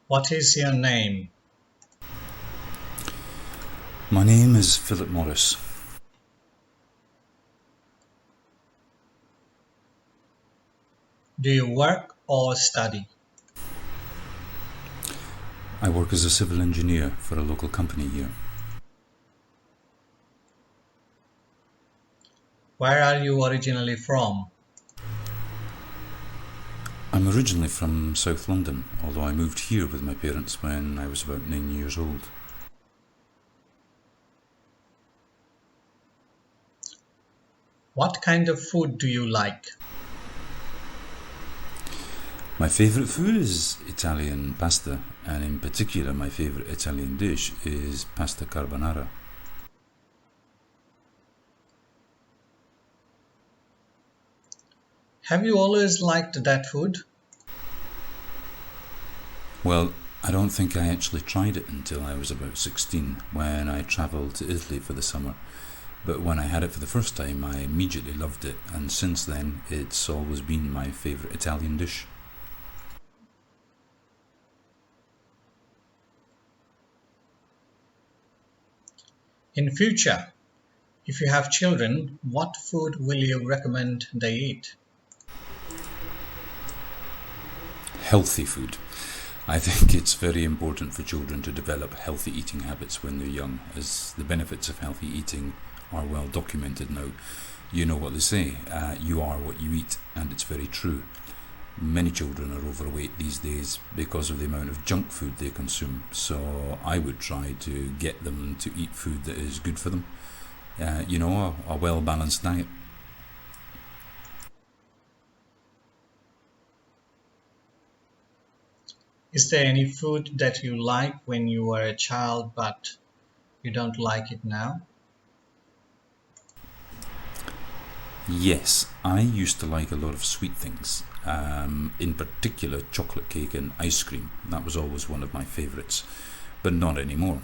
What is your name? My name is Philip Morris. Do you work or study? I work as a civil engineer for a local company here. Where are you originally from? I'm originally from South London, although I moved here with my parents when I was about 9 years old. What kind of food do you like? My favourite food is Italian pasta, and in particular my favourite Italian dish is pasta carbonara. Have you always liked that food? Well, I don't think I actually tried it until I was about 16 when I travelled to Italy for the summer. But when I had it for the first time, I immediately loved it, and since then it's always been my favourite Italian dish. In future, if you have children, what food will you recommend they eat? Healthy food. I think it's very important for children to develop healthy eating habits when they're young, as the benefits of healthy eating are well documented now. You know what they say, you are what you eat, and it's very true. Many children are overweight these days because of the amount of junk food they consume, so I would try to get them to eat food that is good for them. A well-balanced diet. Is there any food that you liked when you were a child but you don't like it now? Yes, I used to like a lot of sweet things, in particular chocolate cake and ice cream. That was always one of my favourites, but not anymore.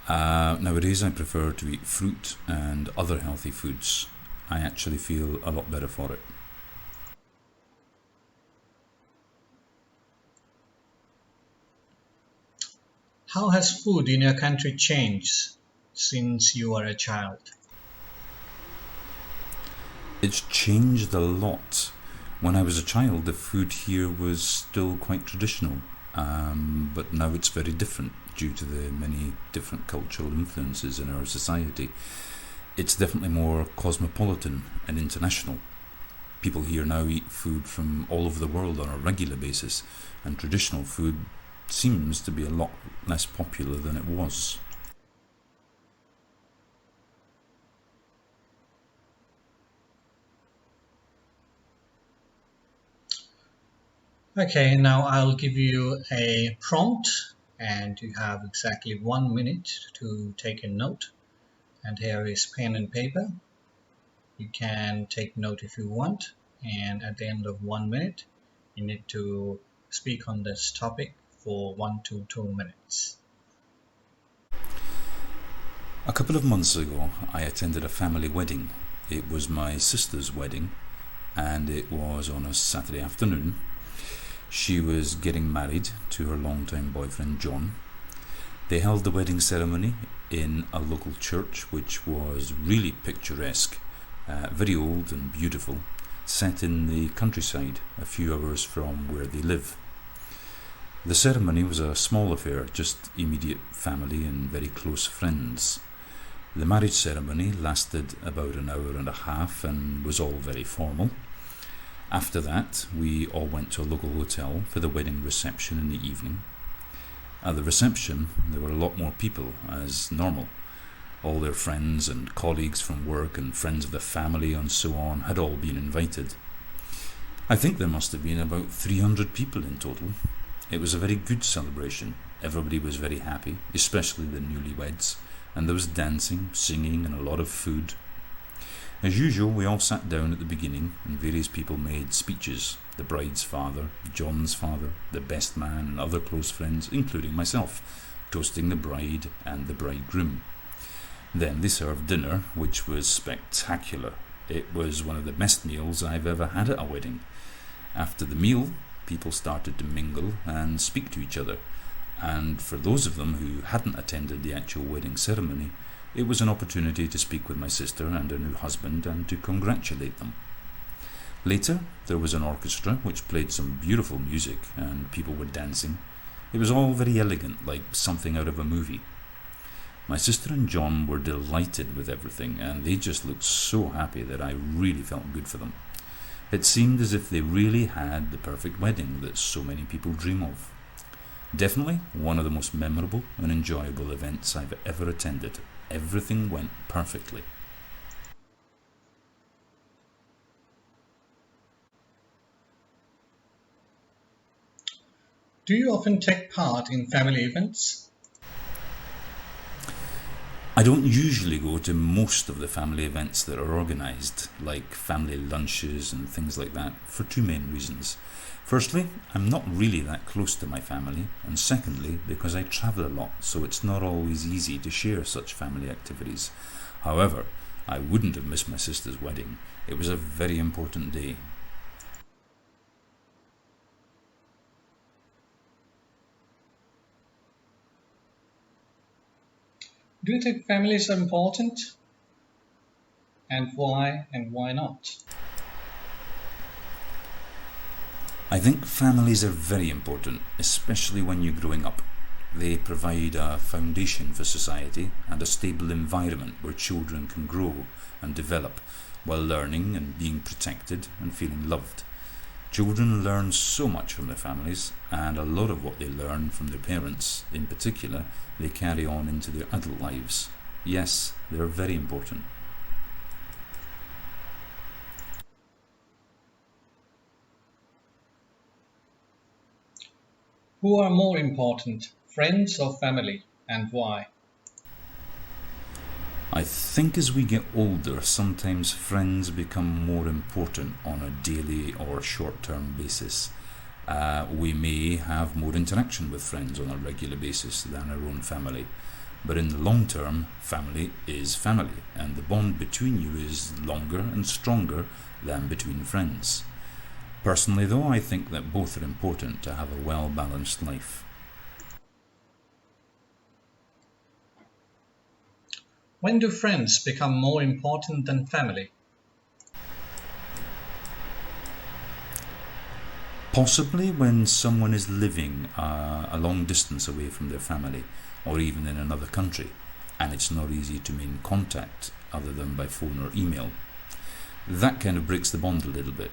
Nowadays I prefer to eat fruit and other healthy foods. I actually feel a lot better for it. How has food in your country changed since you were a child? It's changed a lot. When I was a child, the food here was still quite traditional, but now it's very different due to the many different cultural influences in our society. It's definitely more cosmopolitan and international. People here now eat food from all over the world on a regular basis, and traditional food seems to be a lot less popular than it was. Okay, now I'll give you a prompt and you have exactly 1 minute to take a note. And here is pen and paper. You can take note if you want, and at the end of 1 minute you need to speak on this topic for 1 to 2 minutes. A couple of months ago, I attended a family wedding. It was my sister's wedding, and it was on a Saturday afternoon. She was getting married to her longtime boyfriend John. They held the wedding ceremony in a local church which was really picturesque, very old and beautiful, set in the countryside a few hours from where they live. The ceremony was a small affair, just immediate family and very close friends. The marriage ceremony lasted about an hour and a half and was all very formal. After that, we all went to a local hotel for the wedding reception in the evening. At the reception, there were a lot more people, as normal. All their friends and colleagues from work and friends of the family and so on had all been invited. I think there must have been about 300 people in total. It was a very good celebration. Everybody was very happy, especially the newlyweds, and there was dancing, singing and a lot of food. As usual, we all sat down at the beginning and various people made speeches. The bride's father, John's father, the best man and other close friends, including myself, toasting the bride and the bridegroom. Then they served dinner, which was spectacular. It was one of the best meals I've ever had at a wedding. After the meal, people started to mingle and speak to each other. and for those of them who hadn't attended the actual wedding ceremony, it was an opportunity to speak with my sister and her new husband and to congratulate them. Later, there was an orchestra which played some beautiful music and people were dancing. It was all very elegant, like something out of a movie. My sister and John were delighted with everything, and they just looked so happy that I really felt good for them. It seemed as if they really had the perfect wedding that so many people dream of. Definitely one of the most memorable and enjoyable events I've ever attended. Everything went perfectly. Do you often take part in family events? I don't usually go to most of the family events that are organised, like family lunches and things like that, for two main reasons. Firstly, I'm not really that close to my family, and secondly, because I travel a lot, so it's not always easy to share such family activities. However, I wouldn't have missed my sister's wedding. It was a very important day. Do you think families are important? And why not? I think families are very important, especially when you're growing up. They provide a foundation for society and a stable environment where children can grow and develop while learning and being protected and feeling loved. Children learn so much from their families, and a lot of what they learn from their parents, in particular, they carry on into their adult lives. Yes, they're very important. Who are more important, friends or family, and why? I think as we get older, sometimes friends become more important on a daily or short-term basis. We may have more interaction with friends on a regular basis than our own family. But in the long term, family is family, and the bond between you is longer and stronger than between friends. Personally though, I think that both are important to have a well-balanced life. When do friends become more important than family? Possibly when someone is living a long distance away from their family, or even in another country, and it's not easy to maintain contact other than by phone or email. That kind of breaks the bond a little bit.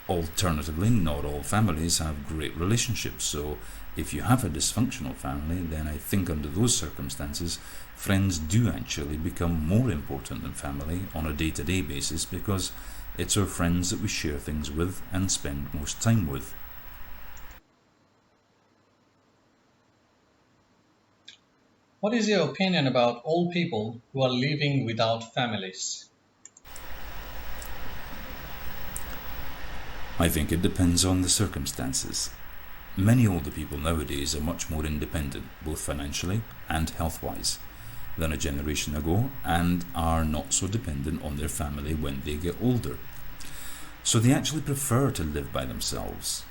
Alternatively, not all families have great relationships, so if you have a dysfunctional family, then I think under those circumstances, friends do actually become more important than family on a day-to-day basis because it's our friends that we share things with and spend most time with. What is your opinion about old people who are living without families? I think it depends on the circumstances. Many older people nowadays are much more independent, both financially and health-wise, than a generation ago, and are not so dependent on their family when they get older. So they actually prefer to live by themselves.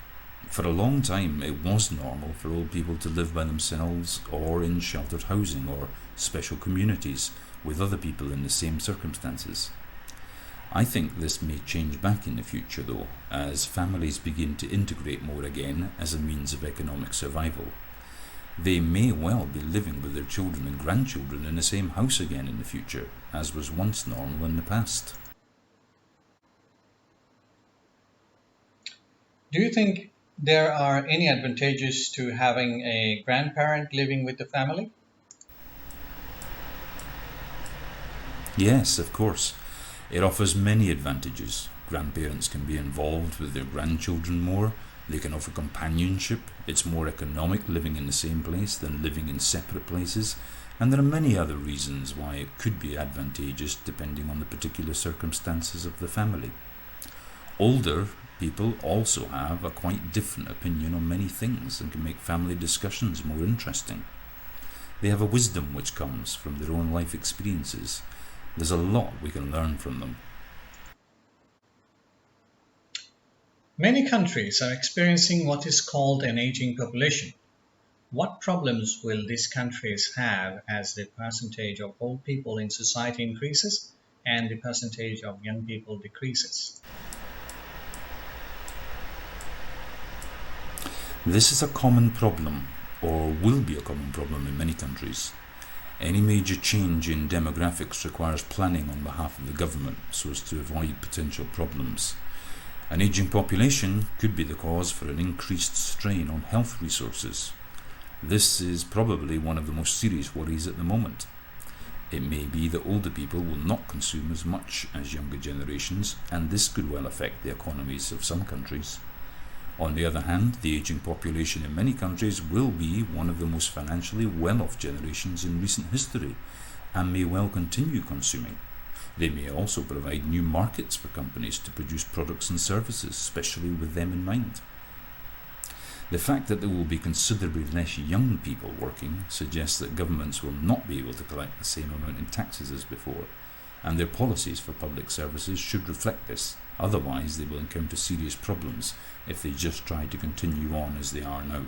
For a long time, it was normal for old people to live by themselves or in sheltered housing or special communities with other people in the same circumstances. I think this may change back in the future though, as families begin to integrate more again as a means of economic survival. They may well be living with their children and grandchildren in the same house again in the future, as was once normal in the past. Do you think there are any advantages to having a grandparent living with the family? Yes, of course. It offers many advantages. Grandparents can be involved with their grandchildren more. They can offer companionship. It's more economic living in the same place than living in separate places. And there are many other reasons why it could be advantageous depending on the particular circumstances of the family. Older people also have a quite different opinion on many things and can make family discussions more interesting. They have a wisdom which comes from their own life experiences. There's a lot we can learn from them. Many countries are experiencing what is called an aging population. What problems will these countries have as the percentage of old people in society increases and the percentage of young people decreases? This is a common problem, or will be a common problem in many countries. Any major change in demographics requires planning on behalf of the government so as to avoid potential problems. An ageing population could be the cause for an increased strain on health resources. This is probably one of the most serious worries at the moment. It may be that older people will not consume as much as younger generations, and this could well affect the economies of some countries. On the other hand, the ageing population in many countries will be one of the most financially well-off generations in recent history, and may well continue consuming. They may also provide new markets for companies to produce products and services, especially with them in mind. The fact that there will be considerably less young people working suggests that governments will not be able to collect the same amount in taxes as before, and their policies for public services should reflect this. Otherwise, they will encounter serious problems if they just try to continue on as they are now.